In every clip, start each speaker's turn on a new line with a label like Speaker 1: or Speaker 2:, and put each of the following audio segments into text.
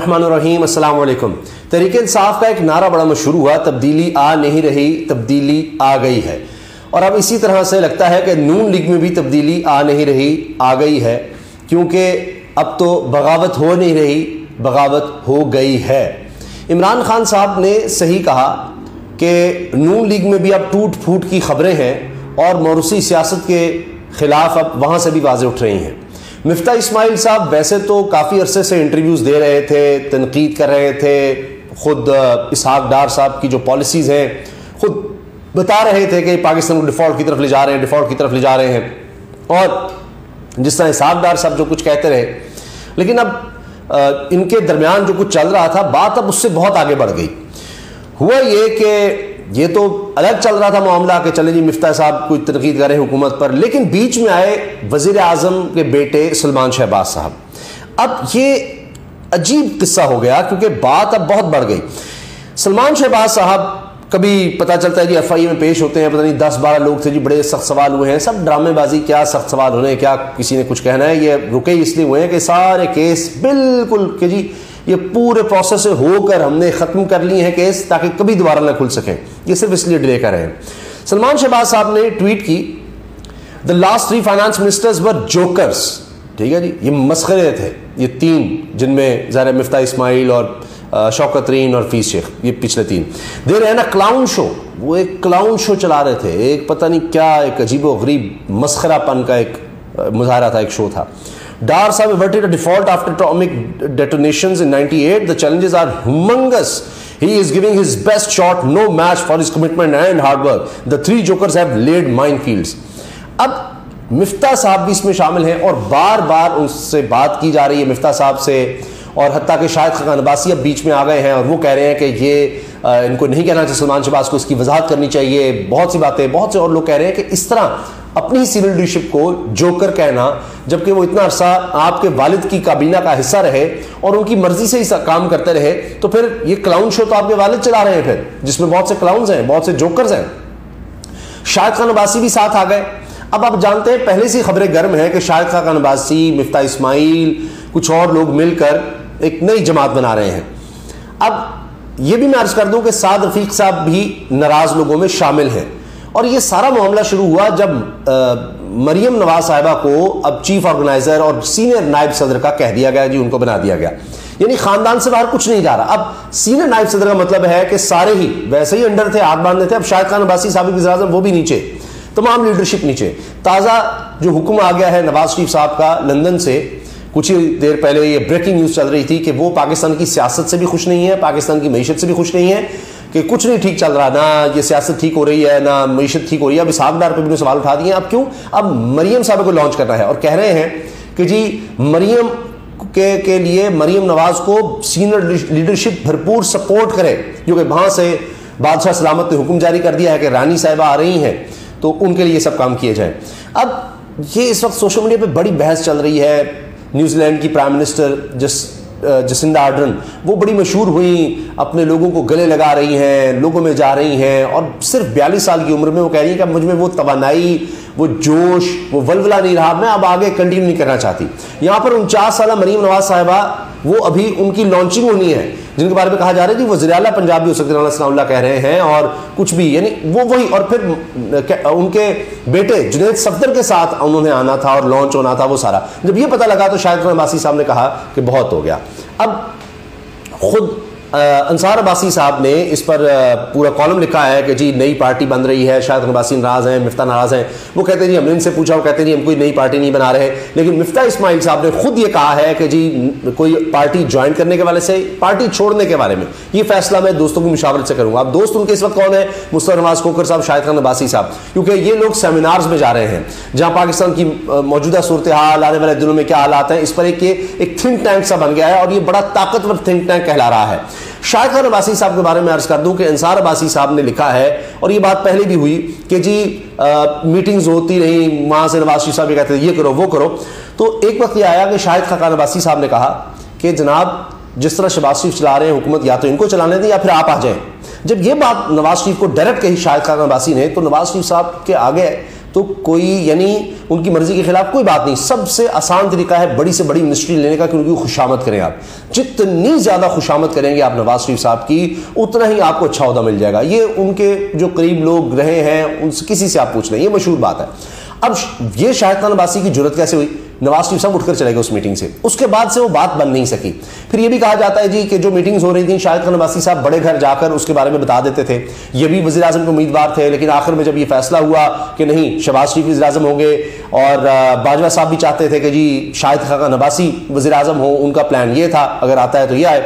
Speaker 1: बिस्मिल्लाहिर्रहमानिर्रहीम, अस्सलाम वालेकुम। तहरीक इंसाफ का एक नारा बड़ा मशहूर हुआ, तब्दीली आ नहीं रही, तब्दीली आ गई है। और अब इसी तरह से लगता है कि नून लीग में भी तब्दीली आ नहीं रही, आ गई है, क्योंकि अब तो बगावत हो नहीं रही, बगावत हो गई है। इमरान खान साहब ने सही कहा कि नून लीग में भी अब टूट फूट की खबरें हैं और मौरूसी सियासत के खिलाफ अब वहाँ से भी आवाज़ें उठ रही हैं। मिफ्ता इस्माइल साहब वैसे तो काफ़ी अरसे से इंटरव्यूज़ दे रहे थे, तनकीद कर रहे थे, ख़ुद इसहाक डार साहब की जो पॉलिसीज़ हैं ख़ुद बता रहे थे कि पाकिस्तान को डिफ़ॉल्ट की तरफ ले जा रहे हैं, डिफ़ॉल्ट की तरफ ले जा रहे हैं। और जिस तरह इसहाक डार साहब जो कुछ कहते रहे, लेकिन अब इनके दरमियान जो कुछ चल रहा था, बात अब उससे बहुत आगे बढ़ गई। हुआ ये कि ये तो अलग चल रहा था मामला कि चले जी मिफ्ता साहब कोई तनकीद कर रहे हैं हुकूमत पर, लेकिन बीच में आए वज़ीर आज़म के बेटे सलमान शहबाज साहब। अब ये अजीब किस्सा हो गया क्योंकि बात अब बहुत बढ़ गई। सलमान शहबाज साहब कभी पता चलता है जी FIA में पेश होते हैं, पता नहीं 10-12 लोग थे जी, बड़े सख्त सवाल हुए हैं, सब ड्रामेबाजी, क्या सख्त सवाल होने, क्या किसी ने कुछ कहना है, ये रुके इसलिए हुए हैं कि सारे केस बिल्कुल कि जी ये पूरे प्रोसेस से होकर हमने ख़त्म कर लिए हैं केस, ताकि कभी दोबारा ना खुल सकें, ये सिर्फ इसलिए डिले कर रहे हैं। सलमान शहबाज साहब ने ट्वीट की, the last 3 finance ministers were jokers. ठीक है जी, ये मस्खरे थे ये 3, जिनमें ज़ाहिर मिफ्ता इस्माइल और शौकत तरीन और फीस शेख, ये पिछले 3 दे रहे हैं ना क्लाउन शो। वो एक क्लाउन शो चला रहे थे, एक पता नहीं क्या, एक अजीबो गरीब मस्खरापन का एक मुजाहरा था, एक शो था। Dar Saab averted a default after atomic detonations in 98. The challenges are humongous. He is giving his best shot, no match for his commitment and hard work. The 3 jokers have laid minefields. अब मिफ्ता साहब भी इसमें शामिल हैं और बार बार उनसे बात की जा रही है मिफ्ता साहब से, और हत्ता कि शायद खान अब्बासी अब बीच में आ गए हैं और वो कह रहे हैं कि ये इनको नहीं कहना चाहिए, सलमान शहबाज को इसकी वजाहत करनी चाहिए। बहुत सी बातें, बहुत से और लोग कह रहे हैं कि इस तरह अपनी ही सीनियर लीडरशिप को जोकर कहना, जबकि वो इतना अरसा आपके वालिद की काबीना का हिस्सा रहे और उनकी मर्जी से ही काम करते रहे, तो फिर ये क्लाउन शो तो आपके वालिद चला रहे हैं फिर, जिसमें बहुत से क्लाउन्स हैं, बहुत से जोकर्स हैं। शाहिद खान अब्बासी भी साथ आ गए। अब आप जानते हैं पहले से खबरें गर्म है कि शाहिद खान अब्बासी, मिफ्ता इस्माइल, कुछ और लोग मिलकर एक नई जमात बना रहे हैं। अब यह भी मैं अर्ज कर दूं कि साद रफीक साहब भी नाराज लोगों में शामिल हैं। और ये सारा मामला शुरू हुआ जब मरियम नवाज साहिबा को अब चीफ ऑर्गेनाइजर और सीनियर नायब सदर का कह दिया गया जी, उनको बना दिया गया, यानी खानदान से बाहर कुछ नहीं जा रहा। अब सीनियर नायब सदर का मतलब है कि सारे ही वैसे ही अंडर थे, हाथ बांधे थे। अब शाहिद खान अब्बासी साबिक वज़ीर आज़म वो भी नीचे, तमाम लीडरशिप नीचे। ताज़ा जो हुक्म आ गया है नवाज शरीफ साहब का लंदन से, कुछ ही देर पहले ये ब्रेकिंग न्यूज़ चल रही थी कि वो पाकिस्तान की सियासत से भी खुश नहीं है, पाकिस्तान की मईशत से भी खुश नहीं है, कि कुछ नहीं ठीक चल रहा, ना ये सियासत ठीक हो रही है, ना मईशत ठीक हो रही है। अब इसहाक डार पर भी सवाल उठा दिए। अब क्यों? अब मरियम साहब को लॉन्च करना है और कह रहे हैं कि जी मरियम के लिए मरियम नवाज को सीनियर लीडरशिप भरपूर सपोर्ट करे, क्योंकि वहाँ से बादशाह सलामत ने हुक्म जारी कर दिया है कि रानी साहिबा आ रही हैं, तो उनके लिए सब काम किए जाएँ। अब ये इस वक्त सोशल मीडिया पर बड़ी बहस चल रही है। न्यूजीलैंड की प्राइम मिनिस्टर जसिंदा आर्डर्न, वो बड़ी मशहूर हुई, अपने लोगों को गले लगा रही हैं, लोगों में जा रही हैं, और सिर्फ 42 साल की उम्र में वो कह रही है कि मुझ में वो तवानाई, वो जोश, वो वलवला नहीं रहा, मैं अब आगे कंटिन्यू नहीं करना चाहती। यहाँ पर 49 साल मरीम नवाज साहिबा, वो अभी उनकी लॉन्चिंग होनी है, जिनके बारे में कहा जा रहा है कि वज़ीर आला पंजाब भी हो सकते हैं, कह रहे हैं, और कुछ भी, यानी वो वही। और फिर उनके बेटे जुनैद सफदर के साथ उन्होंने आना था और लॉन्च होना था, वो सारा। जब ये पता लगा तो शाहिद खान अब्बासी साहब ने कहा कि बहुत हो गया। अब खुद अंसार अब्बासी साहब ने इस पर पूरा कॉलम लिखा है कि जी नई पार्टी बन रही है, शाहिद अब्बासी नाराज हैं, मिफ्ता नाराज हैं। वो कहते हैं जी हमने इनसे पूछा, वो कहते हैं जी हम कोई नई पार्टी नहीं बना रहे। लेकिन मिफ्ता इस्माइल साहब ने खुद ये कहा है कि जी कोई पार्टी ज्वाइन करने के वाले से, पार्टी छोड़ने के बारे में ये फैसला मैं दोस्तों की मुशावरत से करूंगा। अब दोस्त उनके इस वक्त कौन है? मुस्तफा नवाज खोखर साहब, शाहिद खान अब्बासी साहब, क्योंकि ये लोग सेमिनार्स में जा रहे हैं जहां पाकिस्तान की मौजूदा सूरत हाल, आने वाले दिनों में क्या हालात हैं, इस पर एक थिंक टैंक सा बन गया है, और ये बड़ा ताकतवर थिंक टैंक कहला रहा है। शाहिद खान अब्बासी साहब के बारे में अर्ज कर दूं कि अंसार अब्बासी साहब ने लिखा है, और ये बात पहले भी हुई कि जी मीटिंग्स होती रही, वहां से नवाज शरीफ साहब ये कहते ये करो वो करो। तो एक वक्त ये आया कि शाहिद खान अब्बासी साहब ने कहा कि जनाब जिस तरह शहबाज शरीफ चला रहे हैं हुकूमत, या तो इनको चलाने दें या फिर आप आ जाएं। जब ये बात नवाज शरीफ को डायरेक्ट कही शाहिद खान अब्बासी ने, तो नवाज शरीफ साहब के आगे तो कोई यानी उनकी मर्जी के खिलाफ कोई बात नहीं। सबसे आसान तरीका है बड़ी से बड़ी मिनिस्ट्री लेने का कि उनकी खुशामद करें। आप जितनी ज्यादा खुशामद करेंगे आप नवाज शरीफ साहब की, उतना ही आपको अच्छा ओहदा मिल जाएगा। ये उनके जो करीब लोग रहे हैं उनसे किसी से आप पूछ लें, ये मशहूर बात है। अब ये शाहिद खान अब्बासी की जुर्रत कैसे हुई? नवाज शरीफ साहब उठकर चले गए उस मीटिंग से, उसके बाद से वो बात बन नहीं सकी। फिर ये भी कहा जाता है जी कि जो मीटिंग्स हो रही थी शाहिद खान अब्बासी साहब बड़े घर जाकर उसके बारे में बता देते थे। ये भी वज़ीर आज़म के उम्मीदवार थे, लेकिन आखिर में जब ये फैसला हुआ कि नहीं शहबाज शरीफ वज़ीर आज़म होंगे और बाजवा साहब भी चाहते थे कि जी शाहिद खान अब्बासी वज़ीर आज़म हो, उनका प्लान ये था अगर आता है तो ये आए।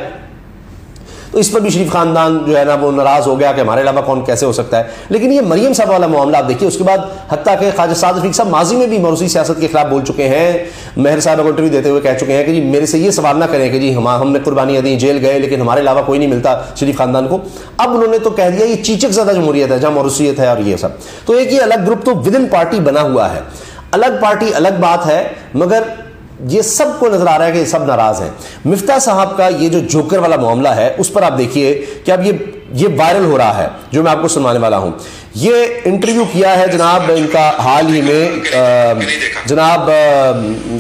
Speaker 1: तो इस पर भी शरीफ खानदान जो है ना वो नाराज हो गया कि हमारे अलावा कौन कैसे हो सकता है। लेकिन ये मरियम साहब वाला मामला आप देखिए, उसके बाद हत्ता के ख्वाजा साद रफीक साहब माजी में भी मौरूसी सियासत के खिलाफ बोल चुके हैं। मेहर साहब को इंटरव्यू देते हुए कह चुके हैं कि जी मेरे से ये सवाल ना करें कि जी हमने कुर्बानियां दी, जेल गए, लेकिन हमारे अलावा कोई नहीं मिलता शरीफ खानदान को। अब उन्होंने तो कह दिया ये चीचक ज़्यादा जमहूरियत है जहाँ मौरूसियत है और ये सब। तो एक ये अलग ग्रुप तो विद इन पार्टी बना हुआ है, अलग पार्टी अलग बात है, मगर ये सबको नजर आ रहा है कि सब नाराज हैं। मिफ्ता साहब का ये जो जोकर वाला मामला है उस पर आप देखिए कि अब ये वायरल हो रहा है, जो मैं आपको सुनवाने वाला हूं। ये इंटरव्यू किया है जनाब इनका हाल ही में जनाब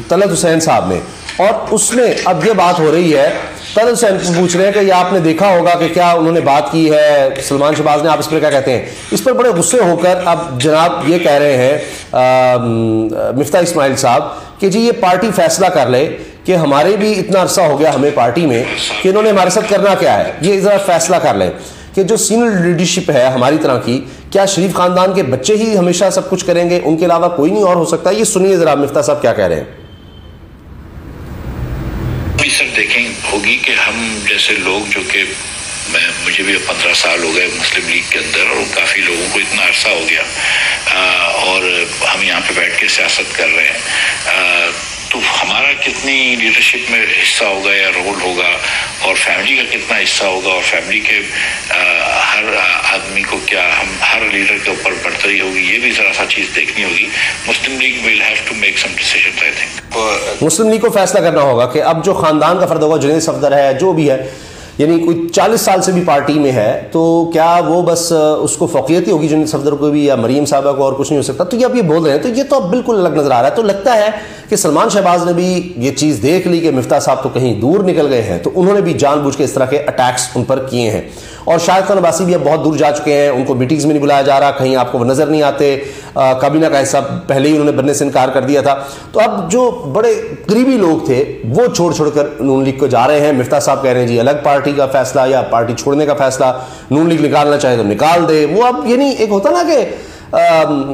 Speaker 1: तलत हुसैन साहब ने, और उसमें अब ये बात हो रही है, तलत हुसैन पूछ रहे हैं कि ये आपने देखा होगा कि क्या उन्होंने बात की है सलमान शहबाज ने, आप इस पर क्या कहते हैं? इस पर बड़े गुस्से होकर अब जनाब ये कह रहे हैं मिफ्ता इस्माइल साहब कि जी ये पार्टी फैसला कर ले कि हमारे भी इतना अरसा हो गया हमें पार्टी में कि इन्होंने हमारे साथ करना क्या है, ये ज़रा फैसला कर लें कि जो सीनियर लीडरशिप है हमारी तरह की, क्या शरीफ खानदान के बच्चे ही हमेशा सब कुछ करेंगे, उनके अलावा कोई नहीं और हो सकता? ये सुनिए ज़रा मिफ्ता साहब क्या कह रहे हैं।
Speaker 2: सर देखें होगी कि हम जैसे लोग जो कि मुझे भी 15 साल हो गए मुस्लिम लीग के अंदर और काफ़ी लोगों को इतना अरसा हो गया और हम यहाँ पे बैठ के सियासत कर रहे हैं, तो हमारा कितनी लीडरशिप में हिस्सा होगा या रोल होगा और फैमिली का कितना हिस्सा होगा और फैमिली के हर आदमी को क्या हम हर लीडर के ऊपर बढ़तरी होगी, ये भी ज़रा सा चीज़ देखनी होगी। Muslim League will have to make some decisions I think.
Speaker 1: Muslim League को फैसला करना होगा कि अब जो खानदान का फर्द होगा, जुनैद सफदर है, जो भी है, यानी कोई 40 साल से भी पार्टी में है, तो क्या वो बस उसको फ़ौक़ियत ही होगी जुनैद सफदर को भी, या मरीम साहबा को, और कुछ नहीं हो सकता? तो ये आप ये बोल रहे हैं तो ये तो अब बिल्कुल अलग नज़र आ रहा है। तो लगता है कि सलमान शहबाज ने भी ये चीज़ देख ली कि मिफ्ता साहब तो कहीं दूर निकल गए हैं, तो उन्होंने भी जानबूझ के इस तरह के अटैक्स उन पर किए हैं। और शाहिद खान अब्बासी भी अब बहुत दूर जा चुके हैं, उनको मीटिंग्स में नहीं बुलाया जा रहा, कहीं आपको वो नज़र नहीं आते, काबीना का हिस्सा पहले ही उन्होंने बनने से इनकार कर दिया था। तो अब जो बड़े करीबी लोग थे वो छोड़ छोड़कर नून लीग को जा रहे हैं। मिफ्ता साहब कह रहे हैं जी अलग पार्टी का फैसला या पार्टी छोड़ने का फैसला, नून लीग निकालना चाहे तो निकाल दे। वो अब यानी एक होता ना कि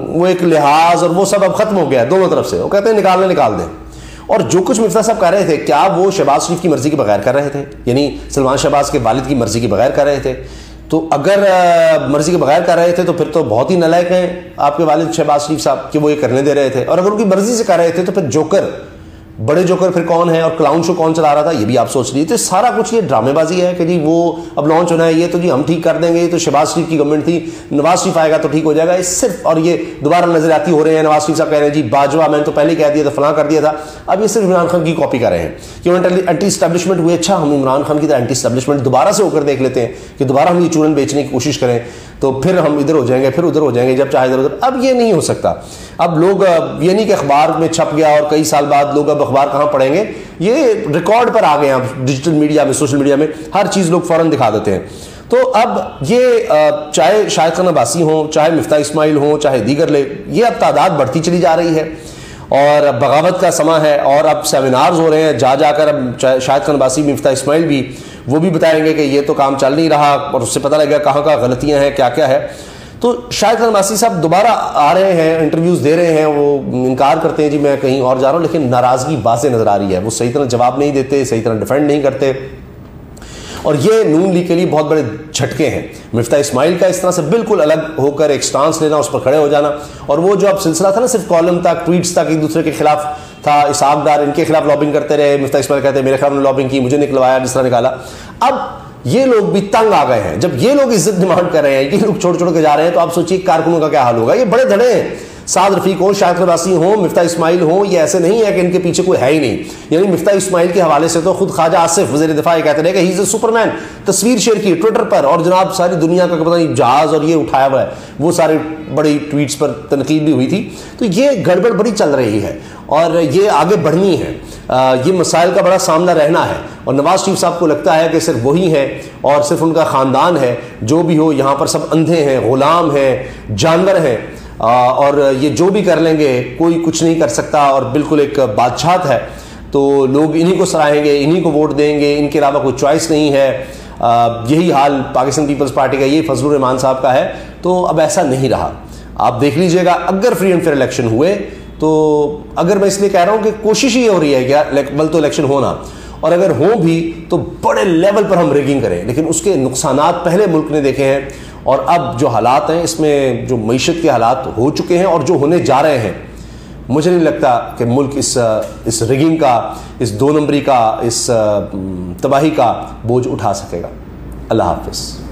Speaker 1: वो एक लिहाज और वो सब अब खत्म हो गया दोनों तरफ से, वो कहते हैं निकालने निकाल दें। और जो कुछ मिफ्ता साहब कर रहे थे, क्या वो शहबाज शरीफ की मर्जी के बगैर कर रहे थे? यानी सलमान शहबाज के वालिद की मर्जी के बगैर कर रहे थे? तो अगर मर्जी के बगैर कर रहे थे तो फिर तो बहुत ही नालायक हैं आपके वालिद शहबाज शरीफ साहब कि वो ये करने दे रहे थे। और अगर उनकी मर्जी से कर रहे थे तो फिर जोकर, बड़े जोकर फिर कौन है और क्लाउन शो कौन चला रहा था, ये भी आप सोच लीजिए। तो सारा कुछ ये ड्रामेबाजी है कि जी वो अब लॉन्च होना है, ये तो जी हम ठीक कर देंगे, ये तो शहबाज शरीफ की गवर्नमेंट थी, नवाज शरीफ आएगा तो ठीक हो जाएगा। ये सिर्फ, और ये दोबारा नजरियाती हो रहे हैं। नवाज शरीफ साहब कह रहे हैं जी बाजवा मैंने तो पहले कह दिया था, फलां कर दिया था। अब ये सिर्फ इमरान खान की कॉपी कर रहे हैं कि वो एंटी स्टैब्लिशमेंट हुए, अच्छा हम इमरान खान की तरह एंटी स्टैब्लिशमेंट दोबारा से होकर देख लेते हैं कि दोबारा हम ये चूरन बेचने की कोशिश करें, तो फिर हम इधर हो जाएंगे, फिर उधर हो जाएंगे, जब चाहे इधर उधर। अब ये नहीं हो सकता। अब लोग ये नहीं कि अखबार में छप गया और कई साल बाद लोग अब अखबार कहाँ पढ़ेंगे, ये रिकॉर्ड पर आ गए हैं। अब डिजिटल मीडिया में, सोशल मीडिया में हर चीज़ लोग फौरन दिखा देते हैं। तो अब ये चाहे शाहिद खान अब्बासी हों, चाहे मिफ्ता इस्माइल हों, चाहे दीगर ले, ये अब तादाद बढ़ती चली जा रही है और अब बगावत का समा है। और अब सेमिनार्स हो रहे हैं जा जाकर, अब शाहिद खान अब्बासी, मिफ्ता इस्माइल भी वो भी बताएंगे कि ये तो काम चल नहीं रहा और उससे पता लगेगा कहाँ कहाँ गलतियाँ हैं, क्या क्या है। तो शाहिद खान अब्बासी साहब दोबारा आ रहे हैं, इंटरव्यूज़ दे रहे हैं, वो इनकार करते हैं जी मैं कहीं और जा रहा हूँ, लेकिन नाराज़गी बाज़ नज़र आ रही है। वो सही तरह जवाब नहीं देते, सही तरह डिफेंड नहीं करते, और ये नून लीग के लिए बहुत बड़े झटके हैं। मिफ्ता इस्माइल का इस तरह से बिल्कुल अलग होकर एक स्टांस लेना, उस पर खड़े हो जाना, और वो जो अब सिलसिला था ना सिर्फ कॉलम तक, ट्वीट्स तक, एक दूसरे के खिलाफ था, इसहाक डार इनके खिलाफ लॉबिंग करते रहे, मिफ्ता इस्माइल कहते हैं मेरे खिलाफ लॉबिंग की, मुझे निकलवाया, जिस तरह निकाला। अब ये लोग भी तंग आ गए हैं। जब ये लोग इज्जत डिमांड कर रहे हैं, ये लोग छोड़ छोड़ के जा रहे हैं, तो आप सोचिए कारकुनों का क्या हाल होगा। ये बड़े धड़े हैं, साद रफीक हो, शाहिद अब्बासी हो, मिफ्ताह इस्माइल हो, ये ऐसे नहीं है कि इनके पीछे कोई है ही नहीं। यानी मिफ्ताह इस्माइल के हवाले से तो खुद ख्वाजा आसिफ वज़ीर दिफा कहते रहे कि ही इज अ सुपरमैन, तस्वीर शेयर की ट्विटर पर, और जनाब सारी दुनिया का पता नहीं जहाज और ये उठाया हुआ है, वो सारे बड़ी ट्वीट्स पर तनकीद भी हुई थी। तो ये गड़बड़ बड़ी चल रही है और ये आगे बढ़नी है, ये मसाइल का बड़ा सामना रहना है। और नवाज शरीफ साहब को लगता है कि सिर्फ वही हैं और सिर्फ उनका ख़ानदान है, जो भी हो यहाँ पर सब अंधे हैं, गुलाम हैं, जानवर हैं, और ये जो भी कर लेंगे कोई कुछ नहीं कर सकता और बिल्कुल एक बादशाहत है, तो लोग इन्हीं को सराहेंगे, इन्हीं को वोट देंगे, इनके अलावा कोई चॉइस नहीं है। यही हाल पाकिस्तान पीपल्स पार्टी का, ये फजलुर रहमान साहब का है। तो अब ऐसा नहीं रहा, आप देख लीजिएगा, अगर फ्री एंड फेयर इलेक्शन हुए तो, अगर मैं इसलिए कह रहा हूं कि कोशिश ही हो रही है क्या बल तो इलेक्शन होना, और अगर हो भी तो बड़े लेवल पर हम रिगिंग करें, लेकिन उसके नुकसानात पहले मुल्क ने देखे हैं। और अब जो हालात हैं, इसमें जो मईशत के हालात हो चुके हैं और जो होने जा रहे हैं, मुझे नहीं लगता कि मुल्क इस रिगिंग का, इस 2 नंबरी का, इस तबाही का बोझ उठा सकेगा। अल्लाह हाफिज़।